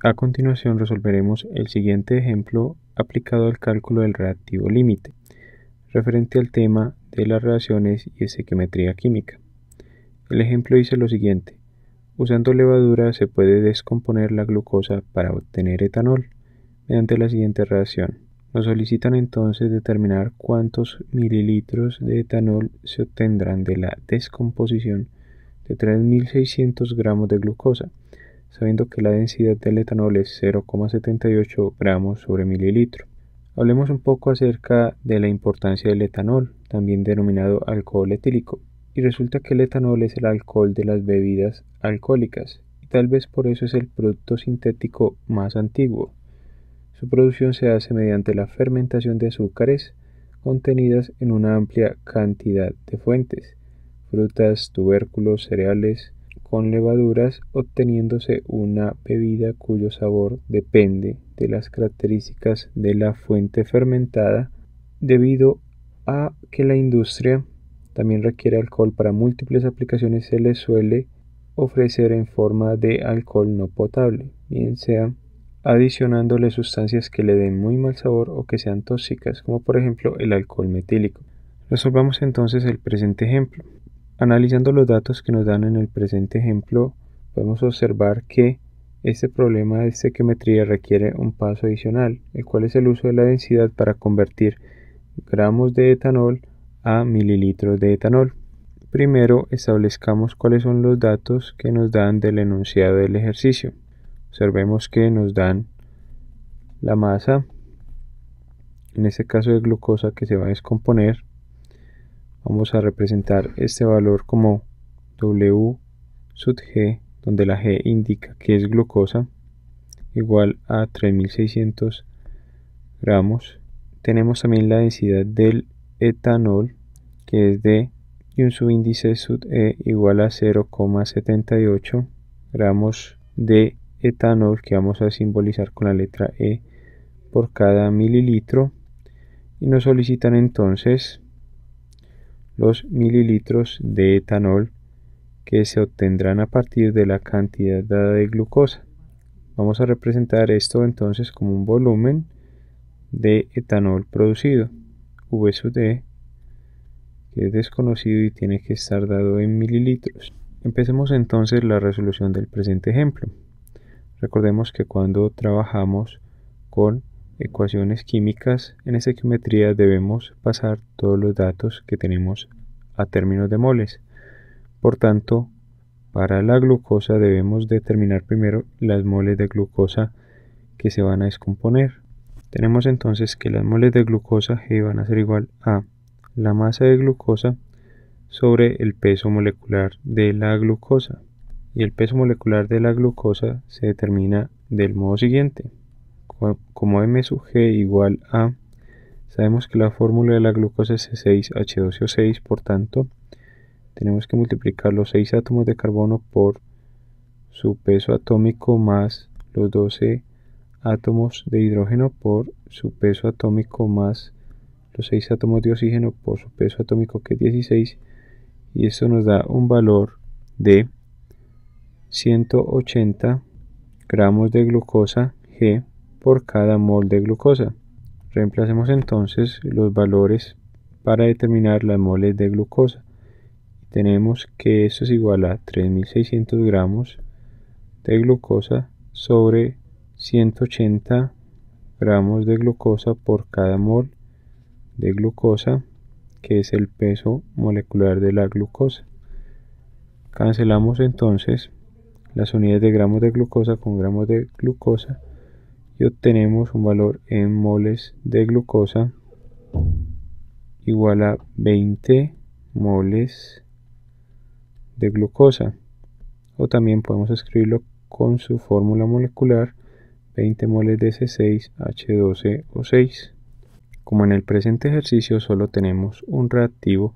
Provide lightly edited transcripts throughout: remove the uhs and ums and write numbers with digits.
A continuación resolveremos el siguiente ejemplo aplicado al cálculo del reactivo límite, referente al tema de las reacciones y estequiometría química. El ejemplo dice lo siguiente: usando levadura se puede descomponer la glucosa para obtener etanol mediante la siguiente reacción. Nos solicitan entonces determinar cuántos mililitros de etanol se obtendrán de la descomposición de 3.600 gramos de glucosa, sabiendo que la densidad del etanol es 0,78 gramos sobre mililitro. Hablemos un poco acerca de la importancia del etanol, también denominado alcohol etílico, y resulta que el etanol es el alcohol de las bebidas alcohólicas, y tal vez por eso es el producto sintético más antiguo. Su producción se hace mediante la fermentación de azúcares contenidas en una amplia cantidad de fuentes, frutas, tubérculos, cereales, con levaduras, obteniéndose una bebida cuyo sabor depende de las características de la fuente fermentada, debido a que la industria también requiere alcohol para múltiples aplicaciones. Se le suele ofrecer en forma de alcohol no potable, bien sea adicionándole sustancias que le den muy mal sabor o que sean tóxicas, como por ejemplo el alcohol metílico. Resolvamos entonces el presente ejemplo. Analizando los datos que nos dan en el presente ejemplo, podemos observar que este problema de estequiometría requiere un paso adicional, el cual es el uso de la densidad para convertir gramos de etanol a mililitros de etanol. Primero establezcamos cuáles son los datos que nos dan del enunciado del ejercicio. Observemos que nos dan la masa, en este caso de glucosa, que se va a descomponer. Vamos a representar este valor como W sub G, donde la G indica que es glucosa, igual a 3.600 gramos. Tenemos también la densidad del etanol, que es D, y un subíndice sub E igual a 0,78 gramos de etanol, que vamos a simbolizar con la letra E, por cada mililitro. Y nos solicitan entonces los mililitros de etanol que se obtendrán a partir de la cantidad dada de glucosa. Vamos a representar esto entonces como un volumen de etanol producido, V sub D, que es desconocido y tiene que estar dado en mililitros. Empecemos entonces la resolución del presente ejemplo. Recordemos que cuando trabajamos con ecuaciones químicas en estequiometría debemos pasar todos los datos que tenemos a términos de moles. Por tanto, para la glucosa debemos determinar primero las moles de glucosa que se van a descomponer. Tenemos entonces que las moles de glucosa G van a ser igual a la masa de glucosa sobre el peso molecular de la glucosa. Y el peso molecular de la glucosa se determina del modo siguiente: como M sub G igual a, sabemos que la fórmula de la glucosa es C6H12O6, por tanto tenemos que multiplicar los 6 átomos de carbono por su peso atómico más los 12 átomos de hidrógeno por su peso atómico más los 6 átomos de oxígeno por su peso atómico, que es 16, y esto nos da un valor de 180 gramos de glucosa G por cada mol de glucosa. Reemplacemos entonces los valores para determinar las moles de glucosa. Tenemos que esto es igual a 3.600 gramos de glucosa sobre 180 gramos de glucosa por cada mol de glucosa, que es el peso molecular de la glucosa. Cancelamos entonces las unidades de gramos de glucosa con gramos de glucosa y obtenemos un valor en moles de glucosa igual a 20 moles de glucosa, o también podemos escribirlo con su fórmula molecular: 20 moles de C6H12O6. Como en el presente ejercicio solo tenemos un reactivo,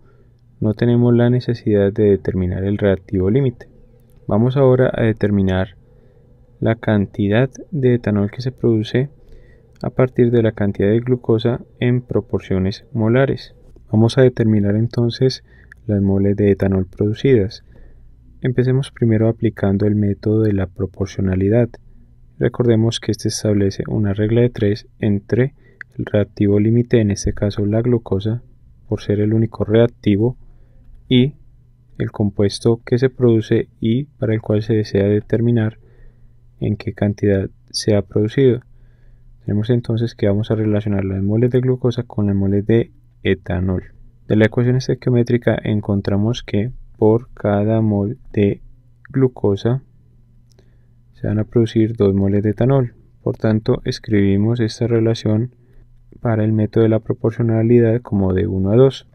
no tenemos la necesidad de determinar el reactivo límite. Vamos ahora a determinar la cantidad de etanol que se produce a partir de la cantidad de glucosa en proporciones molares. Vamos a determinar entonces las moles de etanol producidas. Empecemos primero aplicando el método de la proporcionalidad. Recordemos que este establece una regla de 3 entre el reactivo límite, en este caso la glucosa, por ser el único reactivo, y el compuesto que se produce y para el cual se desea determinar en qué cantidad se ha producido. Tenemos entonces que vamos a relacionar las moles de glucosa con las moles de etanol. De la ecuación estequiométrica encontramos que por cada mol de glucosa se van a producir 2 moles de etanol. Por tanto, escribimos esta relación para el método de la proporcionalidad como de 1 a 2.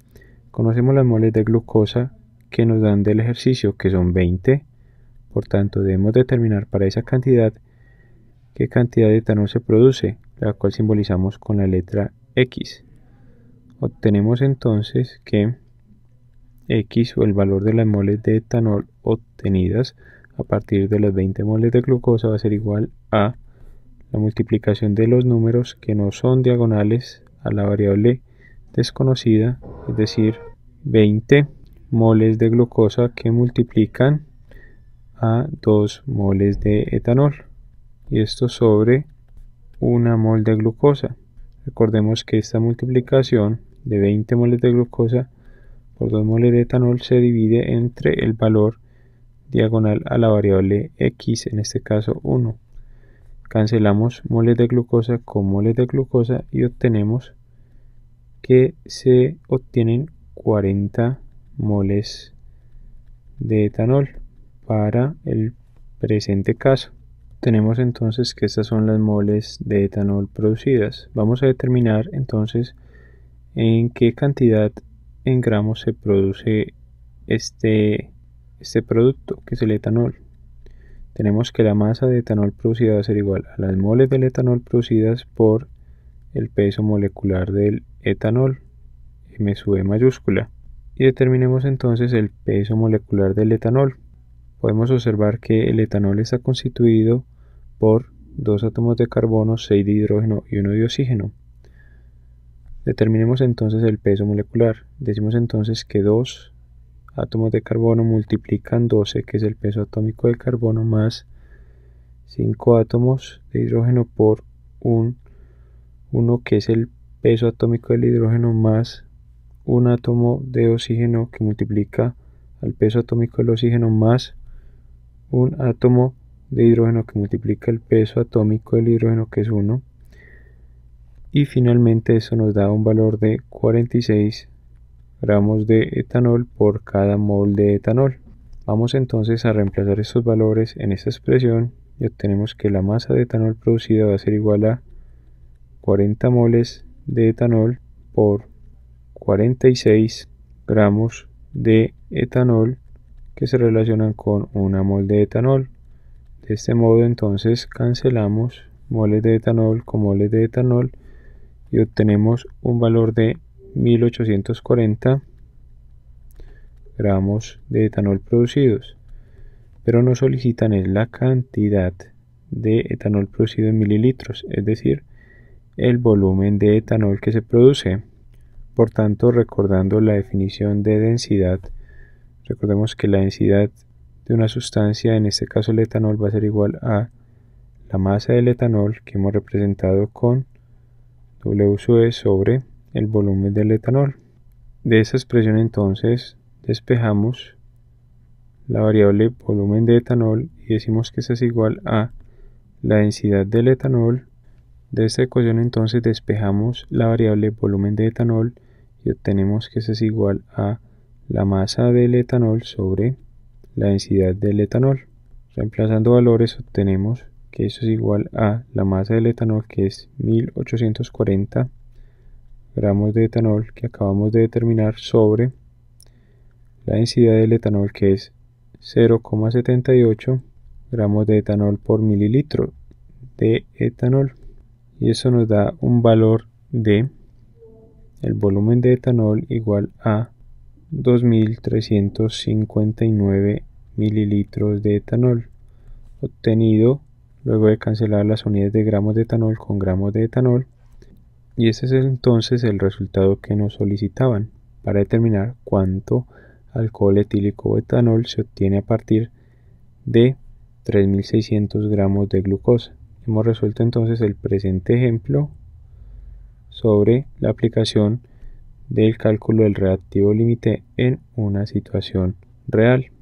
Conocemos las moles de glucosa que nos dan del ejercicio, que son 20. Por tanto, debemos determinar para esa cantidad qué cantidad de etanol se produce, la cual simbolizamos con la letra X. Obtenemos entonces que X, o el valor de las moles de etanol obtenidas a partir de las 20 moles de glucosa, va a ser igual a la multiplicación de los números que no son diagonales a la variable desconocida, es decir, 20 moles de glucosa que multiplican a 2 moles de etanol, y esto sobre 1 mol de glucosa. Recordemos que esta multiplicación de 20 moles de glucosa por 2 moles de etanol se divide entre el valor diagonal a la variable X, en este caso 1. Cancelamos moles de glucosa con moles de glucosa y obtenemos que se obtienen 40 moles de etanol para el presente caso. Tenemos entonces que estas son las moles de etanol producidas. Vamos a determinar entonces en qué cantidad en gramos se produce este producto, que es el etanol. Tenemos que la masa de etanol producida va a ser igual a las moles del etanol producidas por el peso molecular del etanol, M sub E mayúscula. Y determinemos entonces el peso molecular del etanol. Podemos observar que el etanol está constituido por 2 átomos de carbono, 6 de hidrógeno y 1 de oxígeno. Determinemos entonces el peso molecular. Decimos entonces que 2 átomos de carbono multiplican 12, que es el peso atómico del carbono, más 5 átomos de hidrógeno por 1, que es el peso atómico del hidrógeno, más un átomo de oxígeno que multiplica al peso atómico del oxígeno, más un átomo de hidrógeno que multiplica el peso atómico del hidrógeno, que es 1. Y finalmente eso nos da un valor de 46 gramos de etanol por cada mol de etanol. Vamos entonces a reemplazar estos valores en esta expresión y obtenemos que la masa de etanol producida va a ser igual a 40 moles de etanol por 46 gramos de etanol, que se relacionan con 1 mol de etanol. De este modo entonces cancelamos moles de etanol con moles de etanol y obtenemos un valor de 1840 gramos de etanol producidos, pero nos solicitan es la cantidad de etanol producido en mililitros, es decir, el volumen de etanol que se produce. Por tanto, recordando la definición de densidad, recordemos que la densidad de una sustancia, en este caso el etanol, va a ser igual a la masa del etanol, que hemos representado con W sub E, sobre el volumen del etanol. De esa expresión entonces despejamos la variable volumen de etanol y decimos que esa es igual a la densidad del etanol. De esta ecuación entonces despejamos la variable volumen de etanol y obtenemos que esa es igual a la masa del etanol sobre la densidad del etanol. Reemplazando valores obtenemos que eso es igual a la masa del etanol, que es 1840 gramos de etanol que acabamos de determinar, sobre la densidad del etanol, que es 0,78 gramos de etanol por mililitro de etanol, y eso nos da un valor de el volumen de etanol igual a 2359 mililitros de etanol, obtenido luego de cancelar las unidades de gramos de etanol con gramos de etanol. Y ese es entonces el resultado que nos solicitaban para determinar cuánto alcohol etílico o etanol se obtiene a partir de 3600 gramos de glucosa. Hemos resuelto entonces el presente ejemplo sobre la aplicación del cálculo del reactivo límite en una situación real.